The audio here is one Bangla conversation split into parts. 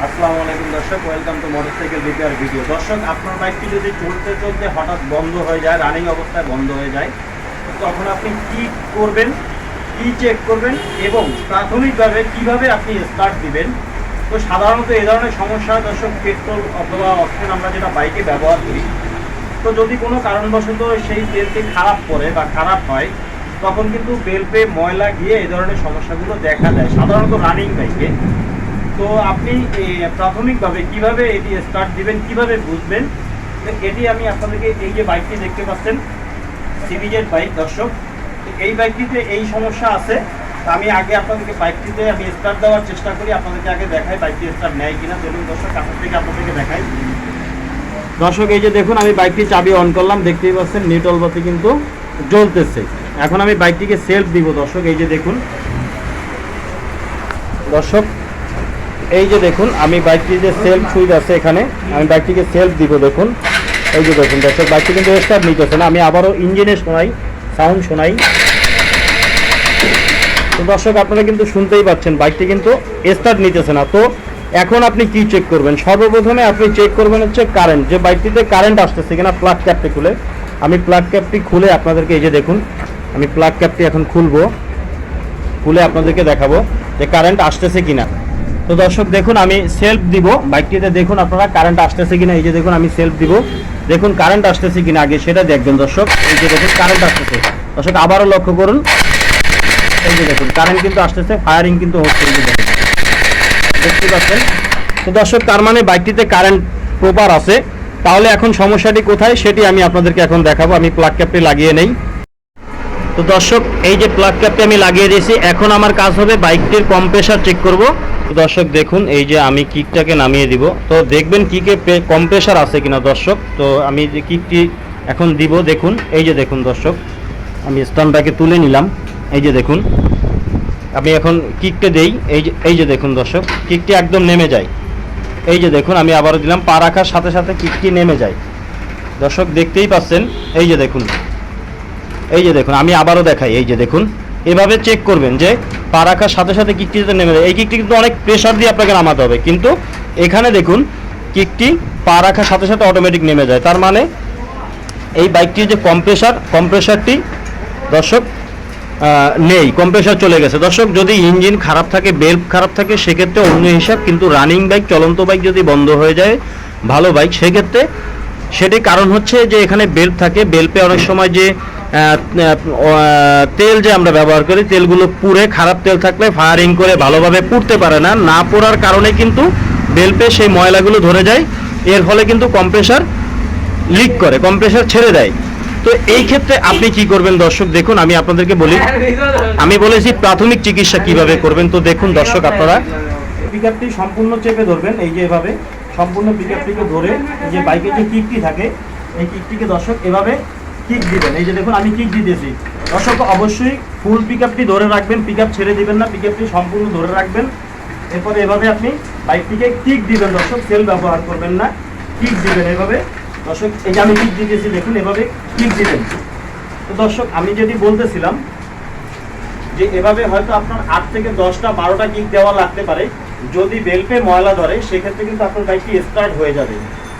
আসসালামু আলাইকুম দর্শক, welcome to motorcycle repair video. দর্শক, আপনার বাইকটি যদি চলতে চলতে হঠাৎ বন্ধ হয়ে যায়, রানিং অবস্থায় বন্ধ হয়ে যায়, তখন আপনি কি করবেন, কি চেক করবেন এবং প্রাথমিকভাবে কিভাবে আপনি স্টার্ট দিবেন। তো সাধারণত এই ধরনের সমস্যা দর্শক পেট্রোল অথবা অকটেন আমরা যেটা বাইকে ব্যবহার করি, তো যদি কোনো কারণবশত সেই তেলটি খারাপ পড়ে বা খারাপ হয়, তখন কিন্তু বেল্টে ময়লা গিয়ে এই ধরনের সমস্যাগুলো দেখা যায় সাধারণত রানিং বাইকে। তো আপনি প্রাথমিকভাবে কিভাবে এটি স্টার্ট দিবেন, কিভাবে বুঝবেন, এটি আমি আপনাদেরকে এই যে বাইকটি দেখতে পাচ্ছেন সিবিজেড বাইক দর্শক, এই বাইকটিতে এই সমস্যা আছে। আমি আগে আপনাদেরকে বাইকটিতে আমি স্টার্ট দেওয়ার চেষ্টা করি, আপনাদেরকে আগে দেখাই বাইকটি স্টার্ট নেয় কিনা। চলুন দর্শক, আপনাদেরকে দেখাই। দর্শক, এই যে দেখুন আমি বাইকটি চাবি অন করলাম, দেখতেই পাচ্ছেন নিউট্রাল বাতি কিন্তু জ্বলতেছে। এখন আমি বাইকটিকে সেলফ দিব দর্শক, এই যে দেখুন দর্শক, এই যে দেখুন আমি বাইকটি যে সেলফ সুইচ আছে এখানে, আমি বাইকটিকে সেলফ দিব। দেখুন এই যে দেখুন দর্শক, বাইকটি কিন্তু স্টার্ট নিতেছে না। আমি আবারও ইঞ্জিনে শোনাই, সাউন্ড শোনাই। তো দর্শক, আপনারা কিন্তু শুনতেই পাচ্ছেন বাইকটি কিন্তু স্টার্ট নিতেছে না। তো এখন আপনি কি চেক করবেন? সর্বপ্রথমে আপনি চেক করবেন হচ্ছে কারেন্ট, যে বাইকটিতে কারেন্ট আসতেছে কিনা। প্লাগ ক্যাপটি খুলে, আমি প্লাগ ক্যাপটি খুলে আপনাদেরকে এই যে দেখুন, আমি প্লাগ ক্যাপটি এখন খুলবো, খুলে আপনাদেরকে দেখাবো যে কারেন্ট আসতেছে কিনা। তো দর্শক দেখুন, আমি সেলফ দিব বাইকটিতে, দেখুন আপনারা কারেন্ট আসতেছে কিনা। এই যে দেখুন আমি সেলফ দিব, দেখুন কারেন্ট আসতেছে কিনা আগে সেটা দেখবেন দর্শক। এই যে দেখুন কারেন্ট আসতেছে দর্শক, আবারও লক্ষ্য করুন, এই যে দেখুন কারেন্ট কিন্তু আসতেছে, ফায়ারিং কিন্তু হচ্ছে, এই যে দেখুন দেখতে পাচ্ছেন। তো দর্শক, তার মানে বাইকটিতে কারেন্ট প্রপার আছে। তাহলে এখন সমস্যাটি কোথায় সেটি আমি আপনাদেরকে এখন দেখাবো। আমি প্লাগ ক্যাপটি লাগিয়ে নেই। তো দর্শক, এই যে প্লাগ ক্যাপটি আমি লাগিয়ে দিয়েছি, এখন আমার কাজ হবে বাইকটির কম্প্রেসার চেক করব। তো দর্শক দেখুন, এই যে আমি কিকটাকে নামিয়ে দিব, তো দেখবেন কিকে কম্প্রেসার আছে কিনা দর্শক। তো আমি যে কিকটি এখন দিব, দেখুন এই যে দেখুন দর্শক, আমি স্ট্যান্ডটাকে তুলে নিলাম। এই যে দেখুন আমি এখন কিকটা দেই, এই যে দেখুন দর্শক, কিকটি একদম নেমে যায়। এই যে দেখুন আমি আবারও দিলাম, পা রাখার সাথে সাথে কিকটি নেমে যায় দর্শক, দেখতেই পাচ্ছেন। এই যে দেখুন, এই যে দেখুন আমি আবারও দেখাই, এই যে দেখুন এভাবে চেক করবেন যে পা রাখার সাথে সাথে কিকটি যাতে নেমে যায়। এই কিকটি কিন্তু অনেক প্রেশার দিয়ে আপনাকে নামাতে হবে, কিন্তু এখানে দেখুন কিকটি পা রাখার সাথে সাথে অটোমেটিক নেমে যায়। তার মানে এই বাইকটির যে কম্প্রেসারটি দর্শক নেই, কম্প্রেসার চলে গেছে দর্শক। যদি ইঞ্জিন খারাপ থাকে, বেল্ট খারাপ থাকে, সেক্ষেত্রে অন্য হিসাব। কিন্তু রানিং বাইক, চলন্ত বাইক যদি বন্ধ হয়ে যায়, ভালো বাইক, সেক্ষেত্রে সেটি কারণ হচ্ছে যে এখানে বেল্ট থাকে। বেল্টে অনেক সময় যে তেল যে আমরা ব্যবহার করি, তেলগুলো পুড়ে, খারাপ তেল থাকলে ফায়ারিং করে ভালোভাবে পুড়তে পারে না। না পোড়ার কারণে কিন্তু বেল্টে সেই ময়লাগুলো ধরে যায়, এর ফলে কিন্তু কম্প্রেসার লিক করে, কম্প্রেসার ছেড়ে দেয়। তো এই ক্ষেত্রে আপনি কি করবেন দর্শক, দেখুন আমি আপনাদেরকে বলি, আমি বলেছি প্রাথমিক চিকিৎসা কিভাবে করবেন। তো দেখুন দর্শক, আপনারা পিকআপটি সম্পূর্ণ চেপে ধরবেন, এই যে এভাবে সম্পূর্ণ পিকআপটিকে ধরে, এই যে বাইকের যে কিকটি থাকে, এই কিকটিকে দর্শক এভাবে কিক দিবেন। এই যে দেখুন আমি কিক দিতেছি দর্শক, অবশ্যই ফুল পিকআপটি ধরে রাখবেন, পিকআপ ছেড়ে দিবেন না, পিকআপটি সম্পূর্ণ ধরে রাখবেন। এরপরে এভাবে আপনি বাইকটিকে কিক দিবেন দর্শক, সেল ব্যবহার করবেন না, কিক দিবেন এভাবে দর্শক। এই যে আমি কিক দিতেছি, দেখুন এভাবে কিক দিবেন। তো দর্শক, আমি যেটি বলতেছিলাম যে এভাবে হয়তো আপনার 8 থেকে 10টা 12টা কিক দেওয়া লাগতে পারে। যদি বেল্টে ময়লা ধরে, সেক্ষেত্রে কিন্তু আপনার বাইকটি স্টার্ট হয়ে যাবে।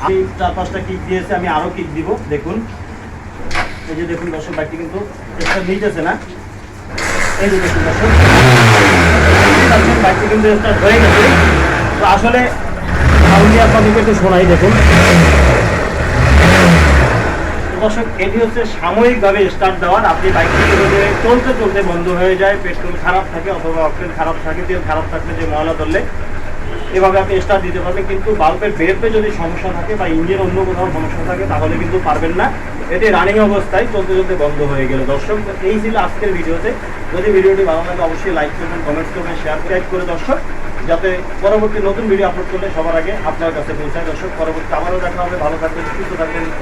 আমি 4-5টা কিক দিয়েছি, আমি আরও কিক দিব। দেখুন এই যে দেখুন দর্শক, বাইকটি কিন্তু স্টার্ট নিতেছে না। এই যে দেখুন দর্শক, বাইকটি কিন্তু স্টার্ট হয়ে গেছে। তো আসলে আমি আপনাদেরকে একটু শোনাই, দেখুন দর্শক, এটি হচ্ছে সাময়িকভাবে স্টার্ট দেওয়ার। আপনি বাইকটি যদি চলতে চলতে বন্ধ হয়ে যায়, পেট্রোল খারাপ থাকে অথবা অকটেন খারাপ থাকে, তেল খারাপ থাকলে যে ময়লা ধরলে, এভাবে আপনি স্টার্ট দিতে পারবেন। কিন্তু বাল্বের বেল্টে যদি সমস্যা থাকে বা ইঞ্জিন অন্য কোথাও সমস্যা থাকে, তাহলে কিন্তু পারবেন না। এটি রানিং অবস্থায় চলতে চলতে বন্ধ হয়ে গেল দর্শক। এই ছিল আজকের ভিডিওতে। যদি ভিডিওটি ভালো লাগে অবশ্যই লাইক করবেন, কমেন্টস করবেন, শেয়ার করে দর্শক, যাতে পরবর্তী নতুন ভিডিও আপলোড করলে সবার আগে আপনার কাছে পৌঁছায় দর্শক। পরবর্তী আবারও দেখা হবে, ভালো থাকবেন, সুস্থ থাকবেন।